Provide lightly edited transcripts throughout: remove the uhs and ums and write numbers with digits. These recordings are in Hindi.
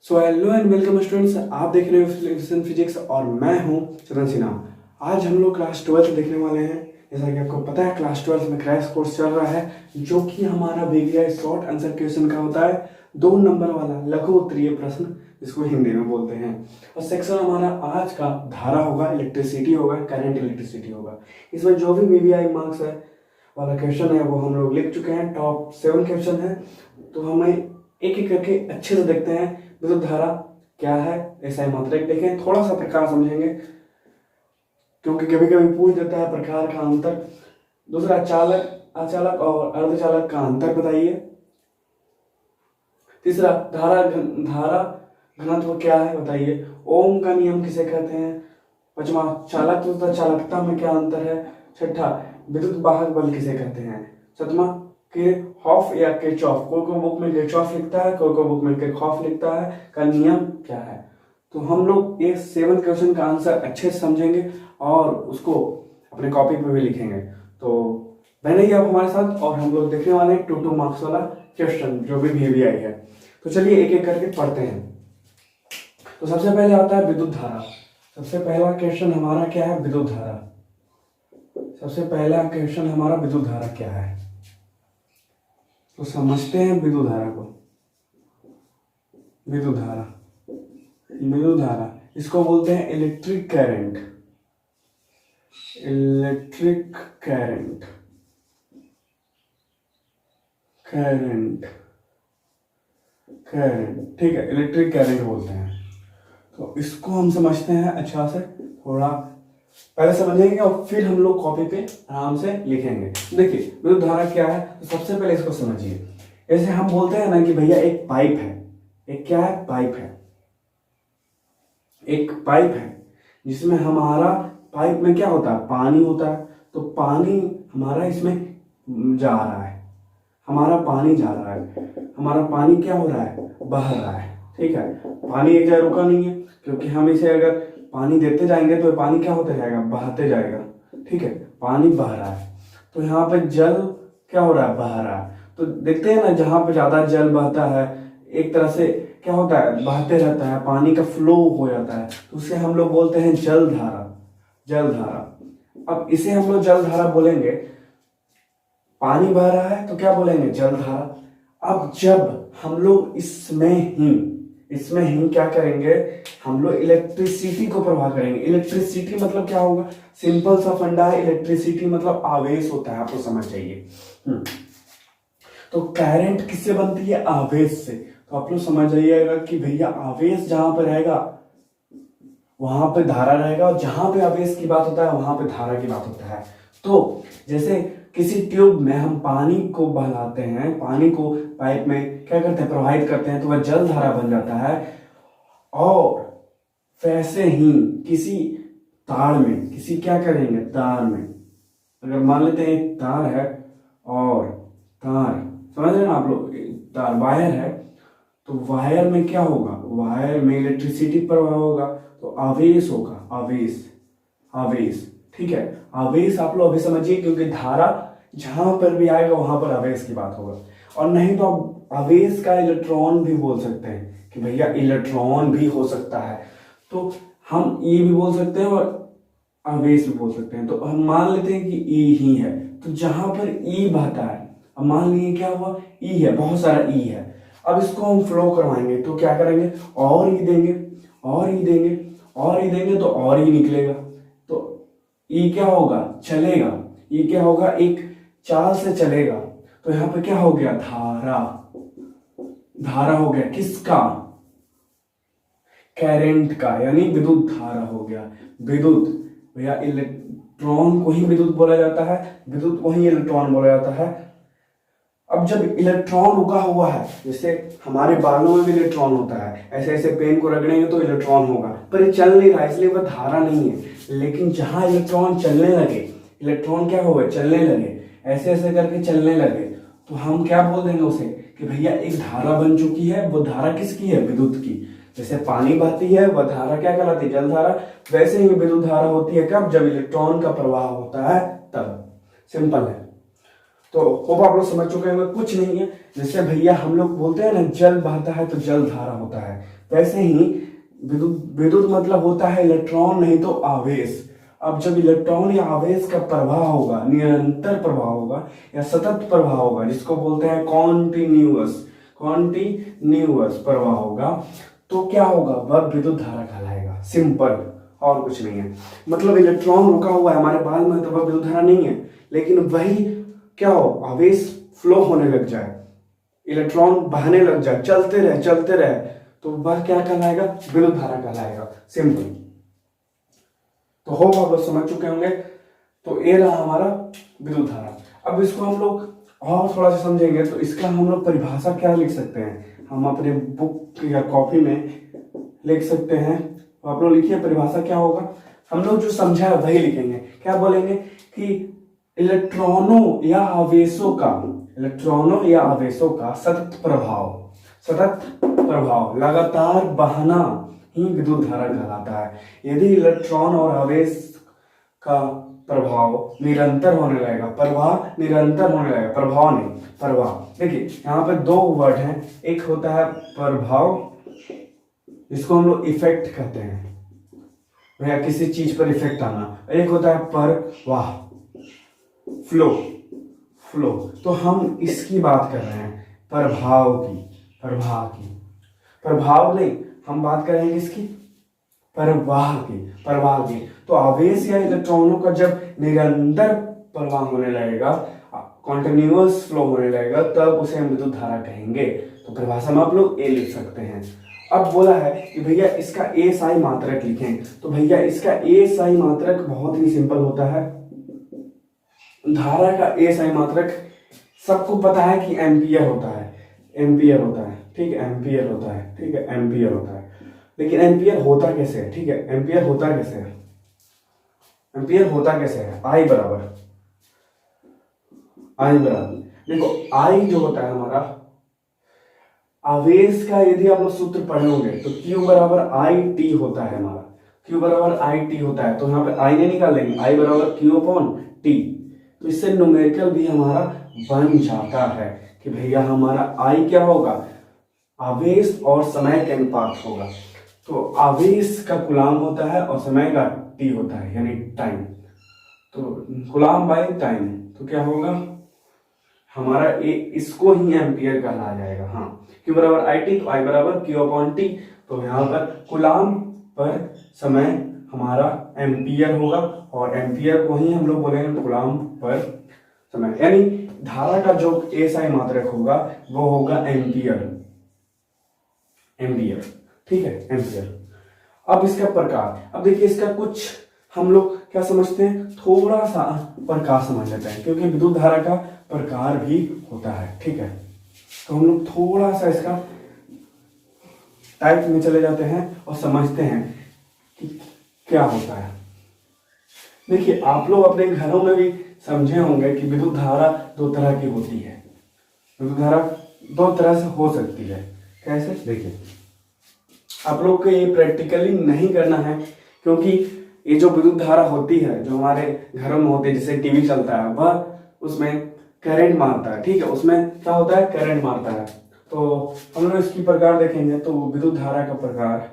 So hello and welcome students, आप देख रहे हो फिजिक्स और मैं हूं चंदन सिन्हा। आज हम लोग क्लास 12 देखने वाले हैं। जैसा कि आपको पता है क्लास 12 में क्रैश कोर्स चल रहा है, जो कि हमारा वीवीआई शॉर्ट आंसर क्वेश्चन का होता है 2 नंबर वाला लघु उत्तरीय प्रश्न, जिसको हिंदी में बोलते हैं। और सेक्शन हमारा आज का धारा होगा, इलेक्ट्रिसिटी होगा, करंट इलेक्ट्रिसिटी होगा। इसमें जो भी वीवीआई मार्क्स है वाला क्वेश्चन है वो हम लोग लिख चुके हैं। टॉप 7 क्वेश्चन है, तो हमें एक एक करके अच्छे से देखते हैं। विद्युत धारा क्या है, ऐसा ही मात्रक देखें, थोड़ा सा प्रकार समझेंगे, क्योंकि कभी कभी पूछ देता है प्रकार का अंतर। दूसरा, चालक, अचालक और अर्धचालक का अंतर बताइए। तीसरा, धारा घनत्व क्या है बताइए। ओम का नियम किसे कहते हैं। पांचवा, चालक तथा चालकता में क्या अंतर है। छठा, विद्युत वाहक बल किसे कहते हैं। सातवां, किरचॉफ या किरचॉफ, कोई बुक में किरचॉफ लिखता है, कोई बुक में किरचॉफ लिखता है, का नियम क्या है। तो हम लोग ये 7 क्वेश्चन का आंसर अच्छे से समझेंगे और उसको अपने कॉपी पे भी लिखेंगे। तो बने ही आप हमारे साथ, और हम लोग देखने वाले हैं 2 मार्क्स वाला क्वेश्चन जो भी वीवीआई है। तो चलिए एक एक करके पढ़ते हैं। तो सबसे पहले आता है विद्युत धारा। सबसे पहला क्वेश्चन हमारा क्या है, विद्युत धारा। सबसे पहला क्वेश्चन हमारा विद्युत धारा क्या है, तो समझते हैं विद्युत धारा को। विद्युत धारा इसको बोलते हैं इलेक्ट्रिक करंट। इलेक्ट्रिक करंट ठीक है, इलेक्ट्रिक करंट बोलते हैं। तो इसको हम समझते हैं अच्छा से, थोड़ा पहले समझेंगे और फिर हम लोग कॉपी पे आराम से लिखेंगे। देखिए विद्युत धारा क्या है, तो सबसे पहले इसको समझिए। जैसे हम बोलते हैं ना कि भैया एक पाइप है, एक क्या है, पाइप है। एक पाइप है जिसमें हमारा, पाइप में क्या होता है, पानी होता है। तो पानी हमारा इसमें जा रहा है, हमारा पानी जा रहा है, हमारा पानी क्या हो रहा है, बह रहा है। ठीक है, पानी एक जगह रुका नहीं है, क्योंकि हम इसे अगर पानी देते जाएंगे तो पानी क्या होता जाएगा, बहते जाएगा। ठीक है, पानी बह रहा है, तो यहाँ पे जल क्या हो रहा है, बह रहा है। तो देखते हैं ना, जहाँ पे ज्यादा जल बहता है एक तरह से क्या होता है, बहते रहता है, पानी का फ्लो हो जाता है, तो उसे हम लोग बोलते हैं जल धारा। जल धारा, अब इसे हम लोग जल धारा बोलेंगे। पानी बह रहा है तो क्या बोलेंगे, जल धारा। अब जब हम लोग इसमें ही क्या करेंगे, हम लोग इलेक्ट्रिसिटी को प्रवाह करेंगे। इलेक्ट्रिसिटी मतलब क्या होगा, सिंपल सा फंडा है, इलेक्ट्रिसिटी मतलब आवेश होता है, आपको समझ जाइए। तो करंट किससे बनती है, आवेश से। तो आप लोग समझ जाइएगा कि भैया आवेश जहां पर रहेगा वहां पे धारा रहेगा, और जहां पे आवेश की बात होता है वहां पे धारा की बात होता है। तो जैसे किसी ट्यूब में हम पानी को बहलाते हैं, पानी को पाइप में क्या करते हैं, प्रवाहित करते हैं, तो वह जल धारा बन जाता है। और वैसे ही किसी तार में, किसी क्या करेंगे, तार में अगर मान लेते हैं एक तार है, और तार समझ रहे हैं ना आप लोग, तार वायर है, तो वायर में क्या होगा, वायर में इलेक्ट्रिसिटी प्रवाह होगा, तो आवेश होगा, आवेश। ठीक है, आवेश आप लोग अभी समझिए, क्योंकि धारा जहां पर भी आएगा वहां पर आवेश की बात होगा। और नहीं तो आप आवेश का इलेक्ट्रॉन भी बोल सकते हैं कि भैया इलेक्ट्रॉन भी हो सकता है। तो हम ई भी बोल सकते हैं और आवेश भी बोल सकते हैं। तो हम मान लेते हैं कि ई ही है, तो जहां पर ई बहता है, अब मान लीजिए क्या हुआ, ई है, बहुत सारा ई है। अब इसको हम फ्लो करवाएंगे, तो क्या करेंगे, और ई देंगे, और ई देंगे, और ई देंगे, तो और ई निकलेगा। तो ई क्या होगा, चलेगा। ई क्या होगा, एक चाल से चलेगा। तो यहाँ पे क्या हो गया, धारा हो गया, किसका, करंट का, यानी विद्युत धारा हो गया। विद्युत, भैया इलेक्ट्रॉन को ही विद्युत बोला जाता है, विद्युत को ही इलेक्ट्रॉन बोला जाता है। अब जब इलेक्ट्रॉन रुका हुआ है, जैसे हमारे बालों में भी इलेक्ट्रॉन होता है, ऐसे ऐसे पेन को रगड़ेंगे तो इलेक्ट्रॉन होगा, पर ये चल नहीं रहा, इसलिए वह धारा नहीं है। लेकिन जहां इलेक्ट्रॉन चलने लगे, इलेक्ट्रॉन क्या हो गए, चलने लगे, ऐसे ऐसे करके चलने लगे, तो हम क्या बोल देंगे उसे कि भैया एक धारा बन चुकी है। वो धारा किसकी है, विद्युत की। जैसे पानी बहती है, वह धारा क्या कहलाती है, जल धारा। वैसे ही विद्युत धारा होती है कब, जब इलेक्ट्रॉन का प्रवाह होता है तब। सिंपल है। तो होप आप लोग समझ चुके होंगे, कुछ नहीं है। जैसे भैया हम लोग बोलते हैं ना, जल बहता है तो जल धारा होता है, वैसे ही विद्युत विद्युत मतलब होता है इलेक्ट्रॉन नहीं तो आवेश। अब जब इलेक्ट्रॉन या आवेश का प्रवाह होगा, निरंतर प्रवाह होगा या सतत प्रवाह होगा, जिसको बोलते हैं कॉन्टिन्यूअस प्रवाह होगा, तो क्या होगा, वह विद्युत धारा कहलाएगा। सिंपल, और कुछ नहीं है। मतलब इलेक्ट्रॉन रुका हुआ है हमारे बाल में तो वह विद्युत धारा नहीं है, लेकिन वही क्या हो, आवेश फ्लो होने लग जाए, इलेक्ट्रॉन बहने लग जाए, चलते रहे, तो वह क्या कहलाएगा, विद्युत धारा कहलाएगा। सिंपल। तो होप आप लोग समझ चुके होंगे। तो ये रहा हमारा विद्युत धारा। अब इसको हम लोग और थोड़ा सा समझेंगे तो इसका हम लोग परिभाषा क्या लिख सकते हैं, हम अपने बुक या कॉपी में लिख सकते हैं। तो आप लोग लिखिए परिभाषा क्या होगा। हम लोग जो समझा है वही लिखेंगे। क्या बोलेंगे कि इलेक्ट्रॉनों या आवेशों का सतत प्रभाव लगातार बहना ही विद्युत धारा कहलाता है। यदि इलेक्ट्रॉन और आवेश का प्रभाव निरंतर होने लगेगा, प्रभाव। देखिए यहाँ पे दो वर्ड हैं, एक होता है प्रभाव, जिसको हम लोग इफेक्ट कहते हैं, या किसी चीज पर इफेक्ट आना, एक होता है प्रवाह, फ्लो। तो हम इसकी बात कर रहे हैं, प्रभाव नहीं, हम बात करेंगे इसकी प्रवाह की। तो आवेश या इलेक्ट्रॉनों का जब निरंतर प्रवाह होने लगेगा, कॉन्टिन्यूअस फ्लो होने लगेगा, तब उसे हम विद्युत धारा कहेंगे। तो परिभाषा में आप लोग ए लिख सकते हैं। अब बोला है कि भैया इसका एसआई मात्रक लिखें, तो भैया इसका एसआई मात्रक बहुत ही सिंपल होता है। धारा का एसआई मात्रक सबको पता है कि एम्पियर होता है, ठीक है, एम्पियर होता है। लेकिन एम्पियर होता कैसे है, ठीक है, एम्पियर होता कैसे है, आई बराबर, देखो आई जो होता है हमारा आवेश का, यदि आप लोग सूत्र पढ़े होंगे तो Q बराबर आई टी होता है हमारा, तो यहाँ पे आई नहीं निकालेंगे, आई बराबर Q अपॉन टी। तो इससे न्यूमेरिकल भी हमारा बन जाता है कि भैया हमारा आई क्या होगा, आवेश और समय के अनुपात होगा। तो आवेश का कूलाम होता है और समय का टी होता है, यानी टाइम। तो कूलाम बाय टाइम, तो क्या होगा हमारा इसको ही एम्पियर कहला जाएगा। हाँ, Q बराबर आई टी, तो आई बराबर Q अपॉन टी। तो यहाँ पर कूलाम पर समय हमारा एम्पियर होगा, और एम्पियर को ही हम लोग बोलेंगे कूलाम पर समय, यानी धारा का जो एसआई मात्रक होगा वो होगा एम्पियर, ठीक है, एम्पियर। अब इसका प्रकार, अब देखिए इसका कुछ हम लोग क्या समझते हैं, थोड़ा सा प्रकार समझ लेते हैं, क्योंकि विद्युत धारा का प्रकार भी होता है, ठीक है। तो हम लोग थोड़ा सा इसका टाइप में चले जाते हैं और समझते हैं कि क्या होता है। देखिए आप लोग अपने घरों में भी समझे होंगे कि विद्युत धारा दो तरह की होती है, विद्युत धारा दो तरह से हो सकती है। कैसे, देखिए आप लोग को ये प्रैक्टिकली नहीं करना है, क्योंकि ये जो विद्युत धारा होती है जो हमारे घरों में होती है, जैसे टीवी चलता है, वह उसमें करंट मारता है, ठीक है, उसमें क्या होता है, करंट मारता है। तो हम लोग इसकी प्रकार देखेंगे, तो विद्युत धारा का प्रकार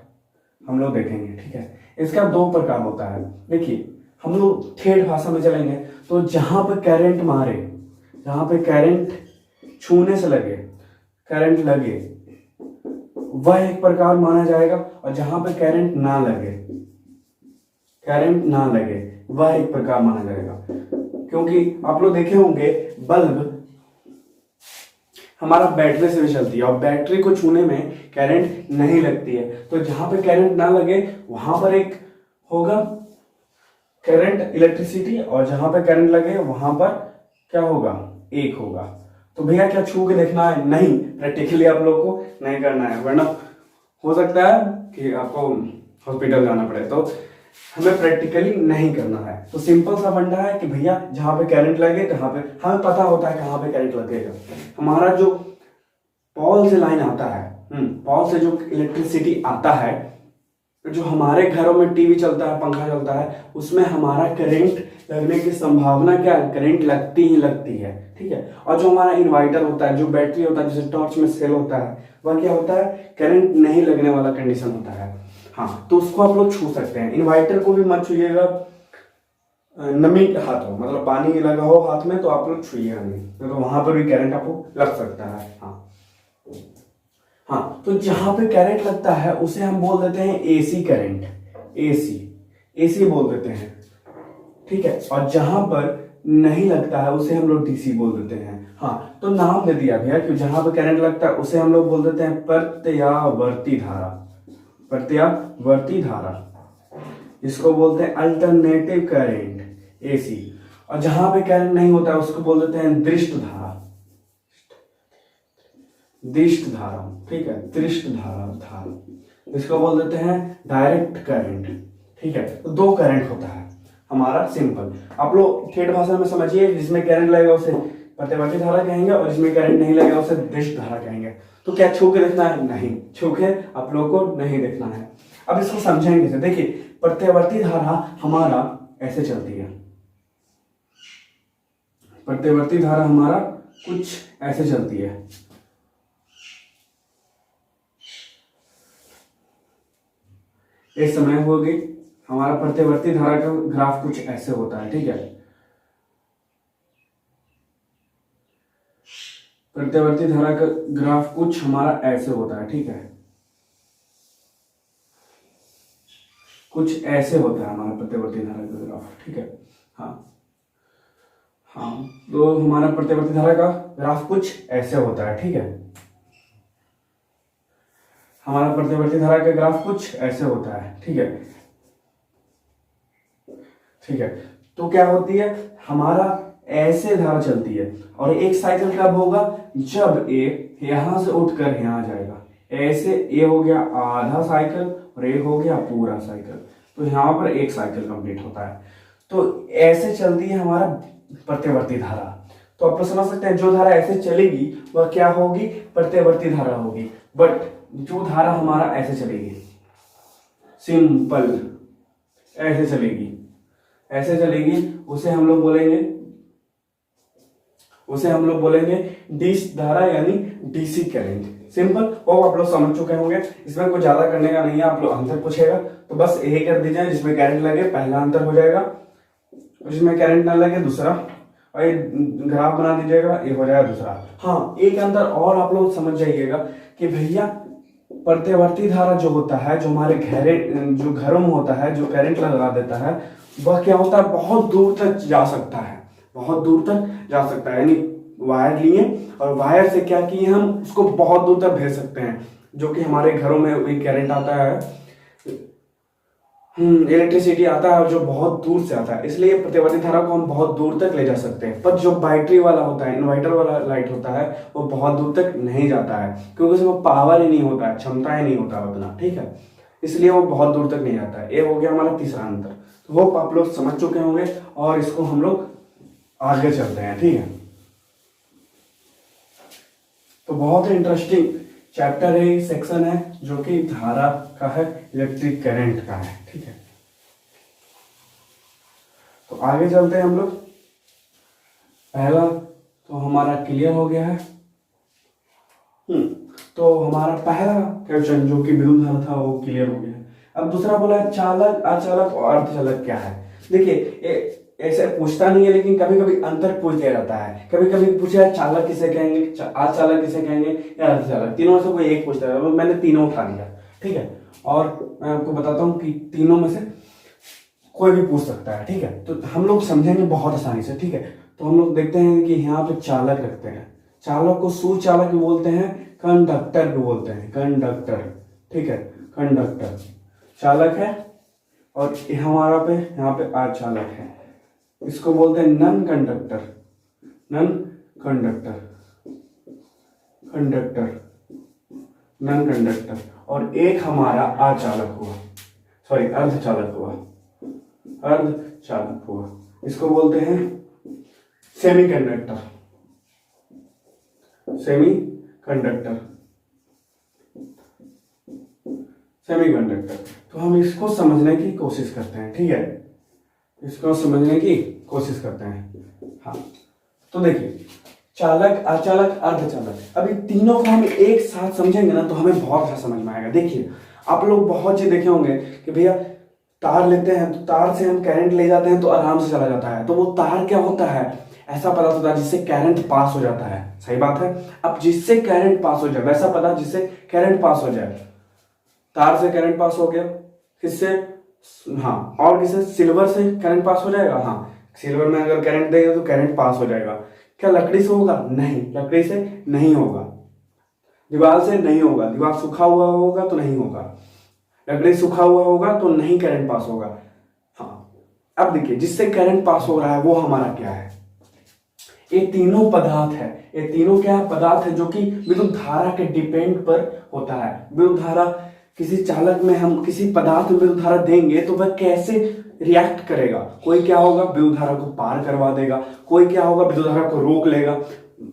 हम लोग देखेंगे, ठीक है। इसका दो प्रकार होता है। देखिए हम लोग ठेठ भाषा में चलेंगे, तो जहां पे करंट मारे, जहां पे करंट छूने से लगे, करंट लगे, वह एक प्रकार माना जाएगा, और जहां पे करंट ना लगे, वह एक प्रकार माना जाएगा। क्योंकि आप लोग देखे होंगे बल्ब हमारा बैटरी से भी चलती है, और बैटरी को छूने में करंट नहीं लगती है, तो जहां पे करंट ना लगे वहां पर एक होगा करंट, इलेक्ट्रिसिटी, और जहां पे करंट लगे वहां पर क्या होगा, एक होगा। तो भैया क्या छू के देखना है, नहीं, प्रैक्टिकली आप लोग को नहीं करना है, वरना हो सकता है कि आपको हॉस्पिटल जाना पड़े, तो हमें प्रैक्टिकली नहीं करना है। तो सिंपल सा फंडा है कि भैया जहां पे करंट लगे, जहां पे हमें पता होता है कहां पे करंट लगेगा, हमारा जो पॉल से लाइन आता है, पॉल से जो इलेक्ट्रिसिटी आता है, जो हमारे घरों में टीवी चलता है, पंखा चलता है, उसमें हमारा करंट लगने की संभावना क्या है, करंट लगती ही लगती है, ठीक है। और जो हमारा इन्वर्टर होता है, जो बैटरी होता है, जैसे टॉर्च में सेल होता है, वह क्या होता है, करंट नहीं लगने वाला कंडीशन होता है। हाँ, तो उसको आप लोग छू सकते हैं। इन्वर्टर को भी मत छूइएगा, नमी के हाथ हो, मतलब पानी लगा हो हाथ में तो आप लोग छुइएगा नहीं, तो वहां पर भी करंट आपको लग सकता है। हाँ हाँ, तो जहां पे करंट लगता है उसे हम बोल देते हैं एसी करंट, एसी, एसी बोल देते हैं, ठीक है। और जहां पर नहीं लगता है उसे हम लोग डीसी बोल देते हैं। हाँ, तो नाम दे दिया भैया कि जहां पर करंट लगता है उसे हम लोग बोल देते हैं प्रत्यावर्ती धारा, प्रत्यावर्ती धारा, इसको बोलते हैं अल्टरनेटिव करंट, एसी। और जहां पे करंट नहीं होता है उसको बोल देते हैं दृष्ट धारा, दृष्ट धारा, ठीक है, दृष्ट धारा, इसको बोल देते हैं डायरेक्ट करंट, ठीक है। तो दो करंट होता है हमारा, सिंपल। आप लोग ठेठ भाषा में समझिए, जिसमें करंट लगेगा उसे प्रत्यावर्ती धारा कहेंगे और जिसमें करंट नहीं लगेगा उसे दृष्ट धारा कहेंगे। तो क्या छू के देखना है? नहीं, छू के आप लोगों को नहीं देखना है। अब इसको समझेंगे। देखिए, प्रत्यावर्ती धारा हमारा ऐसे चलती है, प्रत्यावर्ती धारा हमारा कुछ ऐसे चलती है, इस समय होगी हमारा प्रत्यावर्ती धारा का ग्राफ कुछ ऐसे होता है, ठीक है। प्रत्यावर्ती धारा का ग्राफ कुछ हमारा ऐसे होता है, ठीक है, कुछ ऐसे होता है हमारा प्रत्यावर्ती धारा का ग्राफ, ठीक है। हाँ हाँ, तो हमारा प्रत्यावर्ती धारा का ग्राफ कुछ ऐसे होता है, ठीक है। हमारा प्रत्यावर्ती धारा का ग्राफ कुछ ऐसे होता है, ठीक है, ठीक है। तो क्या होती है, हमारा ऐसे धारा चलती है और एक साइकिल कब होगा, जब ए यहां से उठकर यहां जाएगा, ऐसे ए हो गया आधा साइकिल और ए हो गया पूरा साइकिल, तो यहां पर एक साइकिल कंप्लीट होता है। तो ऐसे चलती है हमारा प्रत्यावर्ती धारा। तो आप लोग समझ सकते हैं, जो धारा ऐसे चलेगी वह क्या होगी, प्रत्यावर्ती धारा होगी। बट जो धारा हमारा ऐसे चलेगी, सिंपल ऐसे चलेगी, ऐसे चलेगी, उसे हम लोग बोलेंगे डिश धारा, यानी डीसी करंट। सिंपल, वो आप लोग समझ चुके होंगे, इसमें कुछ ज्यादा करने का नहीं है। आप लोग आंसर पूछेगा तो बस यही कर दीजिए, जिसमें करंट लगे पहला आंसर हो जाएगा, जिसमें करंट ना लगे दूसरा, और ये ग्राफ बना दीजिएगा, ये हो जाएगा दूसरा। हाँ, एक अंतर और आप लोग समझ जाइएगा कि भैया प्रत्यावर्ती धारा जो होता है, जो हमारे जो घरों में होता है, जो करंट लगा देता है, वह क्या होता है, बहुत दूर तक जा सकता है, बहुत दूर तक जा सकता है। यानी वायर लिए और वायर से क्या किए, हम उसको बहुत दूर तक भेज सकते हैं, जो कि हमारे घरों में वही करंट आता है, इलेक्ट्रिसिटी आता है, और जो बहुत दूर से आता है, इसलिए प्रत्यावर्ती धारा को हम बहुत दूर तक ले जा सकते हैं। पर जो बैटरी वाला होता है, इन्वर्टर वाला लाइट होता है, वो बहुत दूर तक नहीं जाता है, क्योंकि उसमें पावर ही नहीं होता है, क्षमता ही नहीं होता है उतना, ठीक है, इसलिए वो बहुत दूर तक नहीं जाता है। ये हो गया हमारा तीसरा अंतर। तो होप आप लोग समझ चुके होंगे, और इसको हम लोग आगे चलते हैं, ठीक है। तो बहुत ही इंटरेस्टिंग चैप्टर है, सेक्शन है, जो कि धारा का है, इलेक्ट्रिक करंट का है, ठीक है। तो आगे चलते हैं हम लोग। पहला तो हमारा क्लियर हो गया है। तो हमारा पहला क्वेश्चन जो कि विद्युत धारा था वो क्लियर हो गया है। अब दूसरा बोला है चालक, अचालक और अर्धचालक क्या है। देखिए, ऐसे पूछता नहीं है, लेकिन कभी कभी अंतर पूछ दिया जाता है। कभी कभी पूछा है चालक किसे कहेंगे, अचालक किसे कहेंगे, या अर्धचालक, तीनों में से कोई एक पूछता है। मैंने तीनों उठा लिया, ठीक है। और मैं आपको बताता हूँ कि तीनों में से कोई भी पूछ सकता है, ठीक है। तो हम लोग समझेंगे बहुत आसानी से, ठीक है। तो हम लोग देखते हैं कि यहाँ पे चालक रखते हैं, चालक को सुचालक भी बोलते हैं, कंडक्टर भी बोलते हैं, कंडक्टर, ठीक है, कंडक्टर चालक है। और हमारा पे यहाँ पे अचालक है, इसको बोलते हैं non conductor, non conductor, conductor, non conductor. और एक हमारा अचालक हुआ, सॉरी अर्धचालक हुआ, अर्धचालक हुआ, इसको बोलते हैं semi conductor, semi conductor, semiconductor. तो हम इसको समझने की कोशिश करते हैं, ठीक है, इसको समझने की कोशिश करते हैं। हाँ, तो देखिए, चालक, अचालक, अर्धचालक, अभी तीनों को हम एक साथ समझेंगे ना तो हमें बहुत अच्छा समझ में आएगा। देखिए, आप लोग बहुत चीज देखे होंगे कि भैया तार लेते हैं तो तार से हम करंट ले जाते हैं तो आराम से चला जाता है। तो वो तार क्या होता है, ऐसा पदार्थ होता है जिससे करंट पास हो जाता है। सही बात है। अब जिससे करंट पास हो जाए, वैसा पदार्थ जिससे करंट पास हो जाए। तार से करंट पास हो गया, किससे, हाँ, और किससे, सिल्वर से करंट पास हो जाएगा। हाँ, सिल्वर में अगर करंट देगा तो करंट पास हो जाएगा। क्या लकड़ी से होगा? नहीं, लकड़ी से नहीं होगा। दीवार से नहीं होगा, दीवार सूखा हुआ होगा तो नहीं होगा। लकड़ी सूखा हुआ होगा तो नहीं करंट पास होगा। हाँ, अब देखिए, जिससे करंट पास हो रहा है वो हमारा क्या है? ये तीनों पदार्थ है। ये तीनों क्या पदार्थ है जो कि विद्युत धारा के डिपेंड पर होता है। विद्युत धारा, किसी चालक में हम किसी पदार्थ में विद्युत धारा देंगे तो वह कैसे रिएक्ट करेगा। कोई क्या होगा, विद्युत धारा को पार करवा देगा, कोई क्या होगा, विद्युत धारा को रोक लेगा,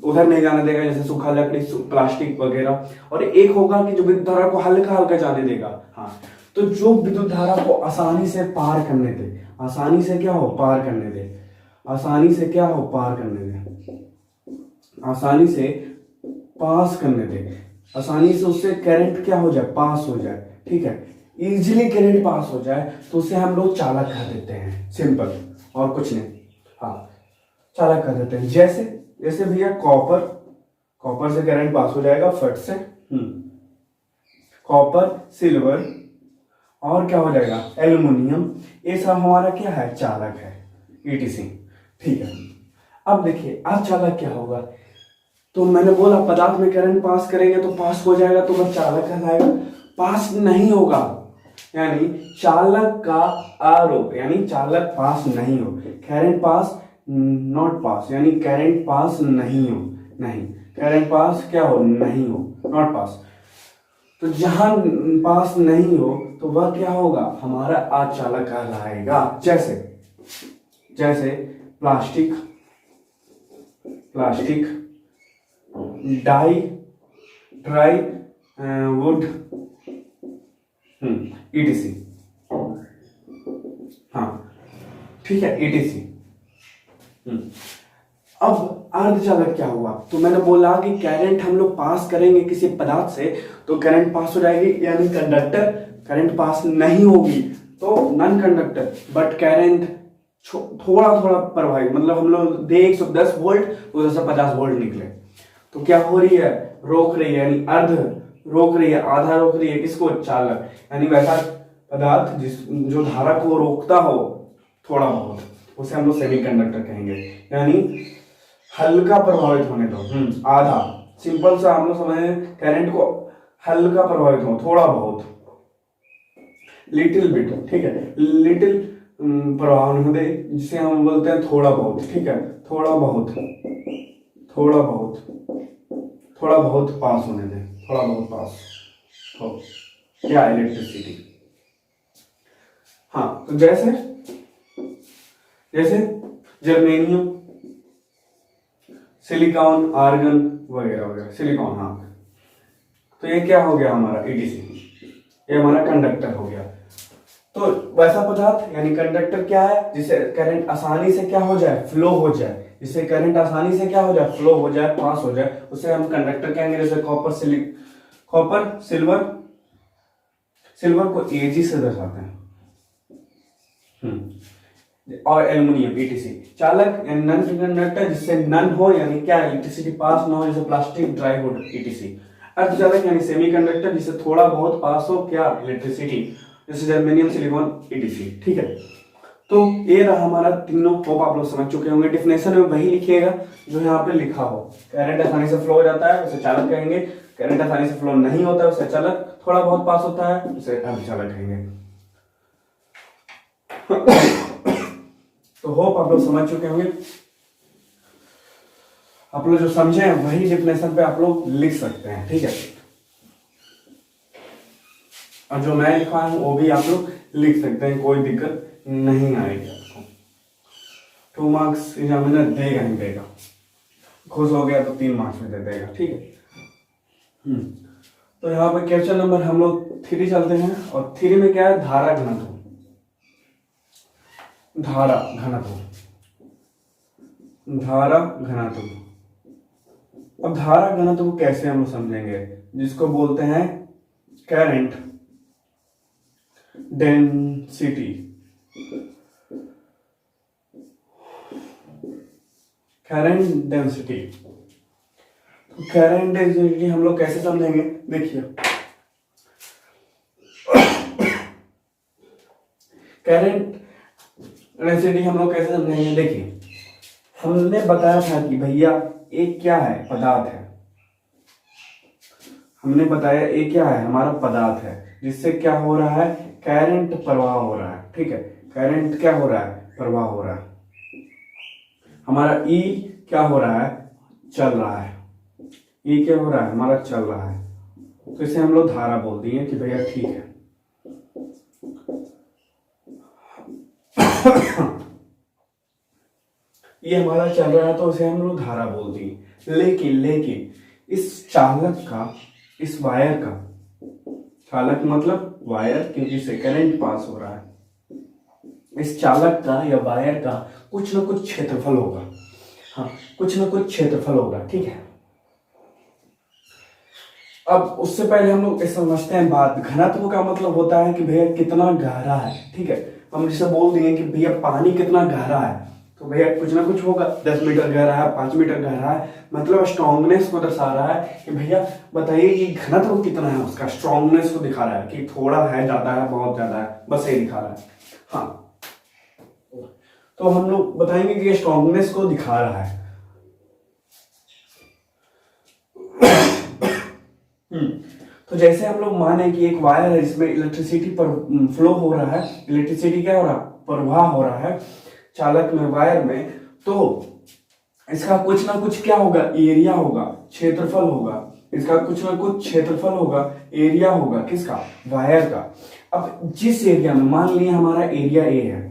उधर नहीं जाने देगा, जैसे सूखा लकड़ी, प्लास्टिक वगैरह। और एक होगा कि जो विद्युत धारा को हल्का हल्का जाने देगा। हाँ, तो जो विद्युत धारा को आसानी से पार करने दे, आसानी से क्या हो, पार करने दे, आसानी से क्या हो, पार करने दे, आसानी से पास करने दे, आसानी से उससे करंट क्या हो जाए, पास हो जाए। ठीक है, इजीली करंट पास हो जाए तो उसे हम लोग चालक कह देते हैं। सिंपल, और कुछ नहीं। हाँ, चालक कह देते हैं। जैसे जैसे भैया कॉपर, कॉपर से करंट पास हो जाएगा फट से। कॉपर, सिल्वर, और क्या हो जाएगा, एल्युमिनियम। ये सब हमारा क्या है, चालक है, ईटीसी। ठीक है, अब देखिए अर्धचालक क्या होगा। तो मैंने बोला पदार्थ में करंट पास करेंगे तो पास हो जाएगा तो वह चालक कहलाएगा। पास नहीं होगा यानी चालक का आरोप, यानी चालक पास नहीं हो। करंट पास, नॉट पास, यानी करंट पास नहीं हो, नहीं, करंट पास क्या हो, नहीं हो, नॉट पास। तो जहां पास नहीं हो तो वह क्या होगा, हमारा अचालक कहलाएगा। जैसे जैसे प्लास्टिक, प्लास्टिक, डाई, ड्राई वुड, ईटीसी। हाँ, ठीक है, ईटीसी। अब अर्धचालक क्या हुआ, तो मैंने बोला कि करंट हम लोग पास करेंगे किसी पदार्थ से तो करंट पास हो जाएगी, यानी कंडक्टर। करंट पास नहीं होगी तो नॉन कंडक्टर। बट करंट थोड़ा थोड़ा प्रवाहित, मतलब हम लोग दे 110 वोल्ट तो 250 वोल्ट निकले तो क्या हो रही है, रोक रही है, यानी अर्ध रोक रही है, आधा रोक रही है, किसको, चालक। यानी वैसा पदार्थ जो धारा को रोकता हो थोड़ा बहुत, उसे हम लोग सेमीकंडक्टर कहेंगे। यानी हल्का प्रभावित होने दो, आधा। सिंपल सा हम लोग समझे, करंट को हल्का प्रभावित हो, थोड़ा बहुत, लिटिल बिट। ठीक है, लिटिल प्रभाव होने दे, जिसे हम बोलते हैं थोड़ा बहुत। ठीक है, थोड़ा बहुत, थोड़ा बहुत, थोड़ा बहुत पास होने दे, थोड़ा बहुत पास हो क्या, इलेक्ट्रिसिटी। हाँ, तो जैसे जैसे जर्मेनियम, सिलिकॉन, आर्गन वगैरह वगैरह। सिलिकॉन, हाँ, तो ये क्या हो गया हमारा, ईटीसी। ये हमारा कंडक्टर हो गया। तो वैसा पदार्थ यानी कंडक्टर क्या है, जिसे करंट आसानी से क्या हो जाए, फ्लो हो जाए, जिसे करंट आसानी से क्या हो जाए, फ्लो हो जाए, पास हो जाए, उसे हम कंडक्टर कहेंगे। जैसे कॉपर, कॉपर, सिल्वर, सिल्वर को एजी से दर्शाते हैं। और एल्युमिनियम, ईटीसी। चालक यानी नन कंडक्टर, जिससे नन हो, यानी क्या, इलेक्ट्रिसिटी पास ना हो, जैसे प्लास्टिक, ड्राई वुड, ईटीसी। अर्धचालक यानी सेमीकंडक्टर, जिससे थोड़ा बहुत पास हो क्या, इलेक्ट्रिसिटी, जैसे जर्मेनियम, सिलिकॉन, ईटीसी। ठीक है, तो ये रहा हमारा तीनों। होप आप लोग समझ चुके होंगे। डिफिनेशन में वही लिखिएगा जो यहाँ पे लिखा हो। करंट आसानी से फ्लो हो जाता है उसे चालक कहेंगे। करंट आसानी से फ्लो नहीं होता है उसे अचालक, थोड़ा बहुत पास होता है उसे अर्धचालक कहेंगे। तो होप आप लोग समझ चुके होंगे। आप लोग जो समझे हैं वही डिफिनेशन पे आप लोग लिख सकते हैं। ठीक है, और जो मैं लिखा हूं वो भी आप लोग लिख सकते हैं, कोई दिक्कत नहीं आएगी आपको। 2 मार्क्स एग्जामिनर देगा ही देगा। खुश हो गया तो 3 मार्क्स में दे देगा। ठीक है, तो यहाँ पे क्वेश्चन नंबर हम लोग 3 चलते हैं, और 3 में क्या है, धारा घनत्व। धारा घनत्व, धारा घनत्व। अब धारा घनत्व को कैसे हम समझेंगे, जिसको बोलते हैं करंट डेंसिटी। करंट डेंसिटी, तो करंट डेंसिटी हम लोग कैसे समझेंगे, देखिए करंट डेंसिटी हम लोग कैसे समझेंगे। देखिए हमने बताया था कि भैया एक क्या है, पदार्थ है। हमने बताया एक क्या है, हमारा पदार्थ है, जिससे क्या हो रहा है, करंट प्रवाह हो रहा है। ठीक है, करंट क्या हो रहा है, प्रवाह हो रहा है। हमारा ई क्या हो रहा है, चल रहा है। ई क्या हो रहा है, हमारा चल रहा है। तो इसे हम लोग धारा बोल दिए कि भैया ठीक है। ये हमारा चल रहा है तो उसे हम लोग धारा बोल दिए। लेकिन इस चालक का, इस वायर का, चालक मतलब वायर, क्योंकि इससे करंट पास हो रहा है, इस चालक का या वायर का कुछ ना कुछ क्षेत्रफल होगा। हाँ, कुछ ना कुछ क्षेत्रफल होगा। ठीक है, अब उससे पहले हम लोग समझते हैं बात। घनत्व का मतलब होता है कि भैया कितना गहरा है। ठीक है, हम जैसे बोल दिए कि भैया पानी कितना गहरा है, तो भैया कुछ ना कुछ होगा। 10 मीटर गहरा है, 5 मीटर गहरा है, मतलब स्ट्रॉन्गनेस को दर्शा रहा है कि भैया बताइए कि घनत्व कितना है, उसका स्ट्रॉन्गनेस को दिखा रहा है कि थोड़ा है, ज्यादा है, बहुत ज्यादा है, बस ये दिखा रहा है। हाँ, तो हम लोग बताएंगे कि ये स्ट्रॉन्गनेस को दिखा रहा है। तो जैसे हम लोग माने कि एक वायर है जिसमें इलेक्ट्रिसिटी पर फ्लो हो रहा है, इलेक्ट्रिसिटी क्या हो रहा है, प्रवाह हो रहा है चालक में, वायर में, तो इसका कुछ ना कुछ क्या होगा, एरिया होगा, क्षेत्रफल होगा। इसका कुछ ना कुछ क्षेत्रफल होगा, एरिया होगा, किसका, वायर का। अब जिस एरिया में, मान लिया हमारा एरिया ए है,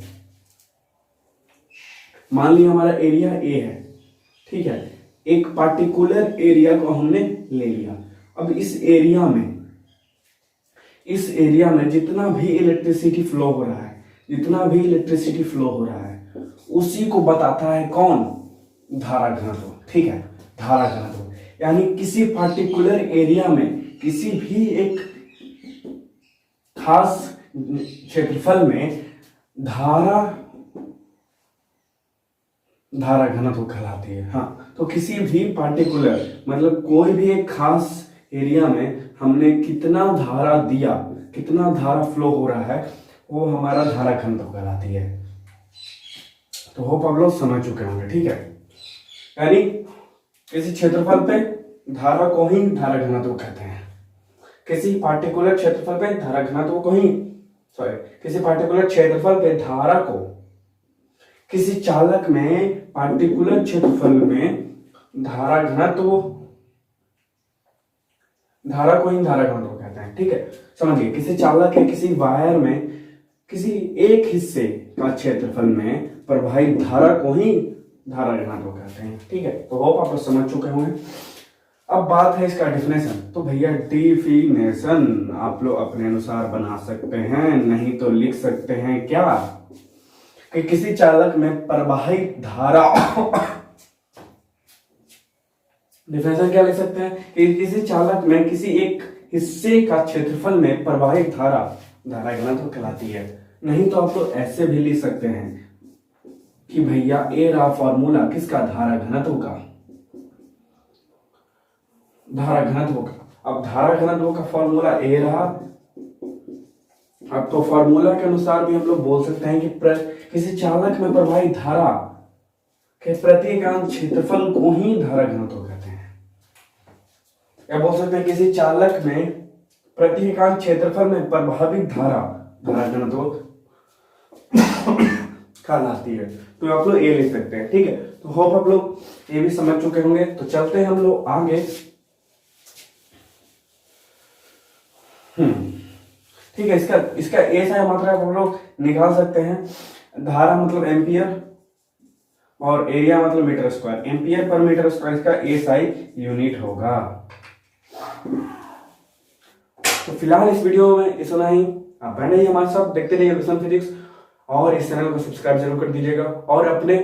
मान लिया हमारा एरिया ए है, ठीक है, एक पार्टिकुलर एरिया को हमने ले लिया। अब इस एरिया में जितना भी इलेक्ट्रिसिटी फ्लो हो रहा है, जितना भी इलेक्ट्रिसिटी फ्लो हो रहा है, उसी को बताता है कौन, धारा घनत्व। ठीक है, धारा घनत्व यानी किसी पार्टिकुलर एरिया में, किसी भी एक खास क्षेत्रफल में धारा घनत्व कहलाती है। हाँ, तो किसी भी पार्टिकुलर मतलब कोई भी एक खास एरिया में हमने कितना धारा दिया, कितना धारा फ्लो हो रहा है, वो हमारा धारा घनत्व कहलाती है। तो होप आप लोग समझ चुके होंगे। ठीक है, यानी किसी क्षेत्रफल पे धारा को ही धारा घनत्व कहते हैं। किसी पार्टिकुलर क्षेत्रफल पे धारा घनत्व को ही, किसी पार्टिकुलर क्षेत्रफल पे धारा को, किसी चालक में पार्टिकुलर क्षेत्रफल में धारा को ही धारा घनत्व कहते हैं। ठीक है, समझिए, किसी चालक है, किसी वायर में किसी एक हिस्से का क्षेत्रफल में प्रवाहित धारा को ही धारा घनत्व कहते हैं। ठीक है, तो होप आप लोग समझ चुके होंगे। अब बात है इसका डिफिनेशन। तो भैया डिफिनेशन आप लोग अपने अनुसार बना सकते हैं, नहीं तो लिख सकते हैं क्या, कि किसी चालक में प्रवाहित धारा डिफिनेशन क्या लिख सकते हैं कि किसी चालक में किसी एक हिस्से का क्षेत्रफल में प्रवाहित धारा घनत्व कहलाती है। नहीं तो आप लोग ऐसे भी लिख सकते हैं कि भैया ए रहा फॉर्मूला किसका, धारा घनत्व का, धारा घनत्व का। अब धारा घनत्व का फॉर्मूला ए रहा। अब तो फॉर्मूला के अनुसार भी हम लोग बोल सकते हैं कि किसी चालक में प्रवाहित धारा के प्रति इकाई क्षेत्रफल को ही धारा घनत्व कहते हैं। या बोल सकते हैं किसी चालक में प्रति इकाई क्षेत्रफल में प्रभावित धारा घनत्व कहलाती है। तो आप लोग ए लिख सकते हैं। ठीक है, तो होप आप लोग ये भी समझ चुके होंगे। तो चलते हैं हम लोग आगे। ठीक है, इसका ऐसा मात्रा हम लोग निकाल सकते हैं। धारा मतलब एम्पियर और एरिया मतलब metre square. Ampere per metre square इसका एसआई यूनिट होगा। तो फिलहाल इस वीडियो में इतना ही। आप बने ही हमारे साथ, देखते रहिए क्वेश्चन फिजिक्स, और इस चैनल को सब्सक्राइब जरूर कर दीजिएगा और अपने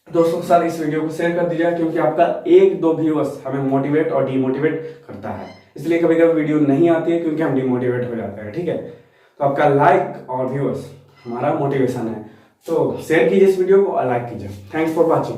दोस्तों के साथ इस वीडियो को शेयर कर दीजिएगा, क्योंकि आपका एक दो व्यूअर्स हमें मोटिवेट और डीमोटिवेट करता है। इसलिए कभी कभी वीडियो नहीं आती है क्योंकि हम डीमोटिवेट हो जाते हैं, ठीक है। तो आपका लाइक और व्यूअर्स हमारा मोटिवेशन है, तो शेयर कीजिए इस वीडियो को और लाइक कीजिए। Thanks for watching.